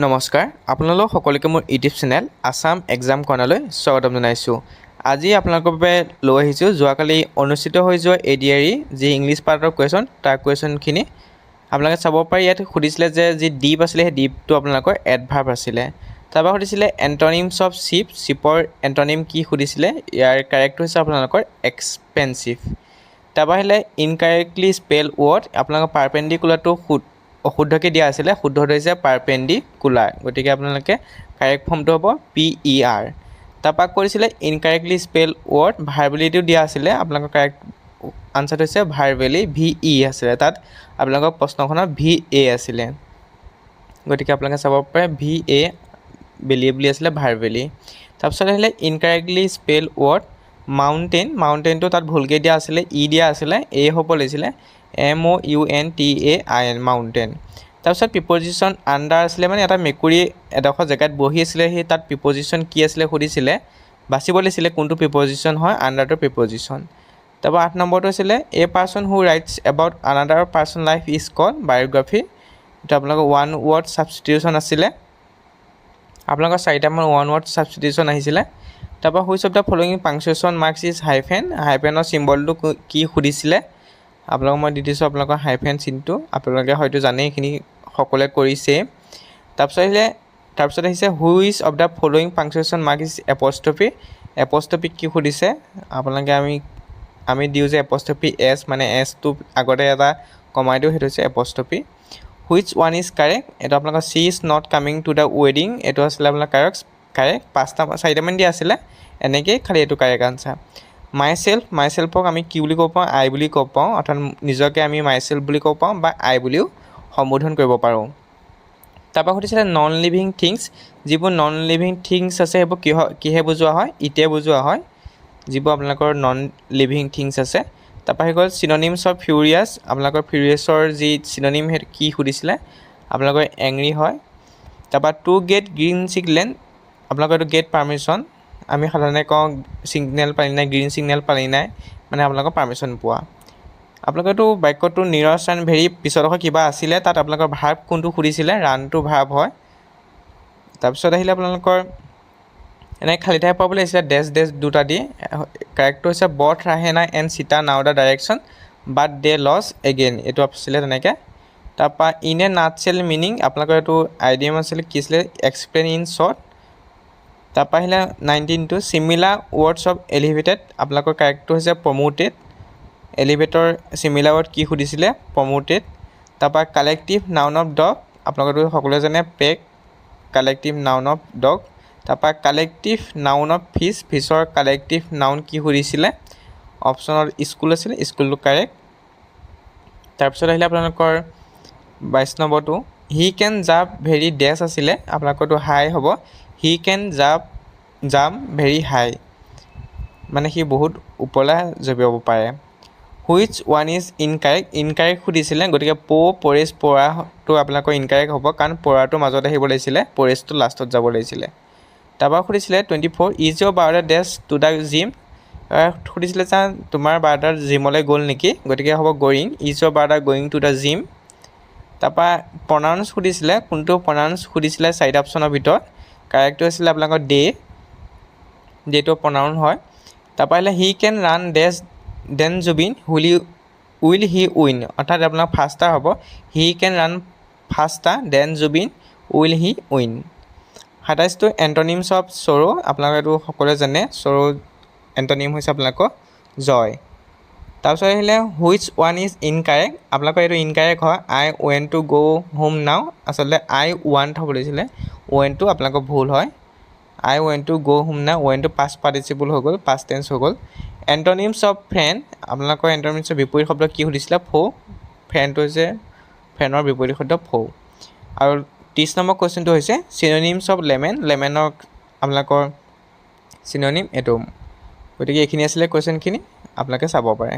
নমস্কাৰ আপোনালোক সকলোকে মোৰ ইউটিউব চেনেল আসাম এক্সাম কৰ্ণাৰলৈ স্বাগতম জনাইছোঁ। আজি আপোনালোকৰ বাবে লৈ আহিছোঁ যোৱাকালি অনুষ্ঠিত হৈ যোৱা ADRE যি ইংলিছ পাৰ্টৰ কুৱেশ্যন তাৰ কুৱেশ্যনখিনি আপোনালোকে চাব পাৰি। ইয়াত সুধিছিলে যে যি ডিপ আছিলে সেই ডিপটো আপোনালোকৰ এডভাৰ্ব আছিলে। তাৰপৰা সুধিছিলে এণ্টনিমছ অফ চিপ, চিপৰ এণ্টনিম কি সুধিছিলে। ইয়াৰ কাৰেক্ট হৈছে আপোনালোকৰ এক্সপেঞ্চিভ। তাৰপৰা আহিলে ইনকাৰেক্টলি স্পেল ৱৰ্ড, আপোনালোকৰ পাৰপেণ্ডিকুলাৰটো অশুদ্ধকৈ দিয়া আছিলে, শুদ্ধটো হৈছে পাৰপেণ্ডিকুলাৰ, গতিকে আপোনালোকে কাৰেক্ট ফৰ্মটো হ'ব PER। তাৰপৰা কৰিছিলে ইনকাৰেক্টলি স্পেল ৱৰ্ড, ভাৰ্বেলিটিও দিয়া আছিলে, আপোনালোকৰ কাৰেক্ট আনচাৰটো হৈছে ভাৰ্বেলি, VE আছিলে, তাত আপোনালোকৰ প্ৰশ্নখনত VA আছিলে, গতিকে আপোনালোকে চাব পাৰে VA বেলি বুলি আছিলে ভাৰ্বেলি। তাৰপিছত আহিলে ইনকাৰেক্টলি স্পেল ৱৰ্ড মাউণ্টেইন, মাউণ্টেইনটো তাত ভুলকৈ দিয়া আছিলে, দিয়া আছিলে, হ'ব লাগিছিলে MOUNTAIN মাউণ্টেইন। তাৰপিছত প্ৰিপজিশ্যন আণ্ডাৰ আছিলে, মানে এটা মেকুৰী এডোখৰ জেগাত বহি আছিলে, সেই তাত প্ৰিপজিশ্যন কি আছিলে সুধিছিলে, বাচিব লাগিছিলে কোনটো প্ৰিপজিশ্যন হয়, আণ্ডাৰটো প্ৰিপজিশ্যন। তাৰপৰা 8 নম্বৰটো আছিলে a person who writes about another person life is called biography. এইটো আপোনালোকৰ ওৱান ৱৰ্ড ছাবষ্টিটিউশ্যন আছিলে, আপোনালোকৰ 4টামান ওৱান ৱৰ্ড ছাবষ্টিটিউশ্যন আহিছিলে। তাৰপৰা which of the following punctuation marks is hyphen, হাইফেনৰ চিম্বলটো কি সুধিছিলে, আপোনালোকক মই দি দিছোঁ আপোনালোকৰ হাইফেন চিনটো, আপোনালোকে হয়তো জানেই, এইখিনি সকলোৱে কৰিছে। তাৰপিছত আহিছে which of the following punctuation mark is apostrophe, apostrophe কি সুধিছে, আপোনালোকে আমি দিওঁ যে এপষ্ট্ৰফি এছ, মানে এছটো আগতে এটা কমাই দিওঁ, সেইটো হৈছে এপষ্ট্ৰফি। হুইচ ওৱান ইজ কাৰেক্ট, এইটো আপোনালোকৰ C is not coming to the ৱেডিং, এইটো আছিলে আপোনাৰ কাৰেক্ট 4টামান দিয়া আছিলে, এনেকৈয়ে খালি এইটো কাৰেক্ট আনচাৰ। মাইছেল্ফক আমি কি বুলি ক'ব পাৰোঁ, আই বুলি ক'ব পাৰোঁ, অৰ্থাৎ নিজকে আমি মাইছেল্ফ বুলি ক'ব পাৰোঁ বা আই বুলিও সম্বোধন কৰিব পাৰোঁ। তাৰপৰা সুধিছিলে নন লিভিং থিংছ, যিবোৰ নন লিভিং থিংছ আছে সেইবোৰ কিহে বুজোৱা হয়, ইতে বুজোৱা হয়, যিবোৰ আপোনালোকৰ নন লিভিং থিংছ আছে। তাৰপৰা হৈ গ'ল চিননিমছ অফ ফিউৰিয়াছ, আপোনালোকৰ ফিউৰিয়াছৰ যি চিননিম সেইটো কি সুধিছিলে, আপোনালোকৰ এংৰি হয়। তাৰপৰা টু গেট গ্ৰীণ ছিগনেল, আপোনালোকৰ এইটো গেট পাৰ্মিশ্যন, আমি সাধাৰণতে কওঁ ছিগনেল পালি নাই, গ্ৰীণ ছিগনেল পালি নাই, মানে আপোনালোকৰ পাৰ্মিশ্যন পোৱা। আপোনালোকেতো বাক্যটো নিৰছ এণ্ড ভেৰি পিছৰডোখৰ কিবা আছিলে, তাত আপোনালোকৰ ভাৰ্ব কোনটো সুধিছিলে, ৰানটো ভাৰ্ব হয়। তাৰপিছত আহিলে আপোনালোকৰ এনেকৈ খালী ঠাই পাবলৈ আহিছিলে ডেছ দুটা দি, কাৰেক্টটো হৈছে both ৰাহেনা and Sita know the direction but they lost again, এইটো আছিলে তেনেকৈ। তাৰপৰা ইন এ নাটছেল মিনিং, আপোনালোকৰ এইটো আইডিয়াম আছিলে কি আছিলে, এক্সপ্লেইন ইন শ্বৰ্ট। তাৰপৰা আহিলে 19টো চিমিলাৰ ৱৰ্ডছ অফ এলিভেটেড, আপোনালোকৰ কাৰেক্টটো হৈছে প্ৰমোটেড, এলিভেটৰ চিমিলাৰ ৱৰ্ড কি সুধিছিলে, প্ৰমোটেড। তাৰপৰা কালেক্টিভ নাউন অফ ডগ, আপোনালোকেতো সকলোৱে জানে pack, collective noun of dog. তাৰপৰা কালেক্টিভ নাউন অফ ফিছ, ফিছৰ কালেক্টিভ নাউন কি সুধিছিলে, অপশ্যনত স্কুল আছিলে, স্কুলটো কাৰেক্ট। তাৰপিছত আহিলে আপোনালোকৰ 22 নম্বৰটো হি কেন জাম্প ভেৰি ডেছ আছিলে, আপোনালোকৰতো হাই হ'ব, হি কেন জাম্প ভেৰি হাই, মানে সি বহুত ওপৰলৈ জঁপিয়াব পাৰে। হুইচ ওৱান ইজ ইনকাৰেক্ট সুধিছিলে, গতিকে পৰেজ পৰাটো আপোনালোকৰ ইনকাৰেক্ট হ'ব, কাৰণ পৰাটো মাজত আহিব লাগিছিলে, পৰেজটো লাষ্টত যাব লাগিছিলে। তাৰপৰা সুধিছিলে 24 is your brother does to the gym, সুধিছিলে যে তোমাৰ ব্ৰাদাৰ জিমলৈ গ'ল নেকি, গতিকে হ'ব going, is your brother going to the gym. তাৰপৰা প্ৰনাউন্স সুধিছিলে, কোনটো প্ৰনাউন্স সুধিছিলে 4টা অপশ্যনৰ ভিতৰত, কাৰেক্টটো হৈছিলে আপোনালোকৰ ডেটো প্ৰনাউন হয়। তাৰপৰা আহিলে he can run dash than Zubin will he win, অৰ্থাৎ আপোনাৰ ফাষ্টাৰ হ'ব, he can run faster than Zubin will he win. 27টো এণ্টনিমছ অফ চৰো, আপোনালোকে এইটো সকলোৱে জানে, চৰো এণ্টনিম হৈছে আপোনালোকৰ জয়। তাৰপিছত আহিলে হুইচ ওৱান ইজ ইনকাৰেক্ট, আপোনালোকৰ এইটো ইনকাৰেক্ট হয়, আই ৱেণ্ট টু গ' হোম নাও, আচলতে আই ৱান্ট হ'ব লাগিছিলে, ৱেণ্টটো আপোনালোকৰ ভুল হয়, আই ৱেণ্ট টু গ' হোম নাও, ৱেণ্টটো পাষ্ট পাৰ্টিচিপল হৈ গ'ল, পাষ্ট টেন্স হৈ গ'ল। এণ্টনিমছ অফ ফ্ৰেণ্ড, আপোনালোকৰ এণ্টনিমছৰ বিপৰীত শব্দ কি সুধিছিলে, ফৌ, ফ্ৰেণ্ডটো হৈছে ফ্ৰেণ্ডৰ বিপৰীত শব্দ ফৌ। আৰু 30 নম্বৰ কুৱেশ্যনটো হৈছে চিননিমছ অফ লেমেন, লেমেনৰ আপোনালোকৰ চিননিম এইটো। গতিকে এইখিনি আছিলে কুৱেশ্যনখিনি, আপোনালোকে চাব পাৰে।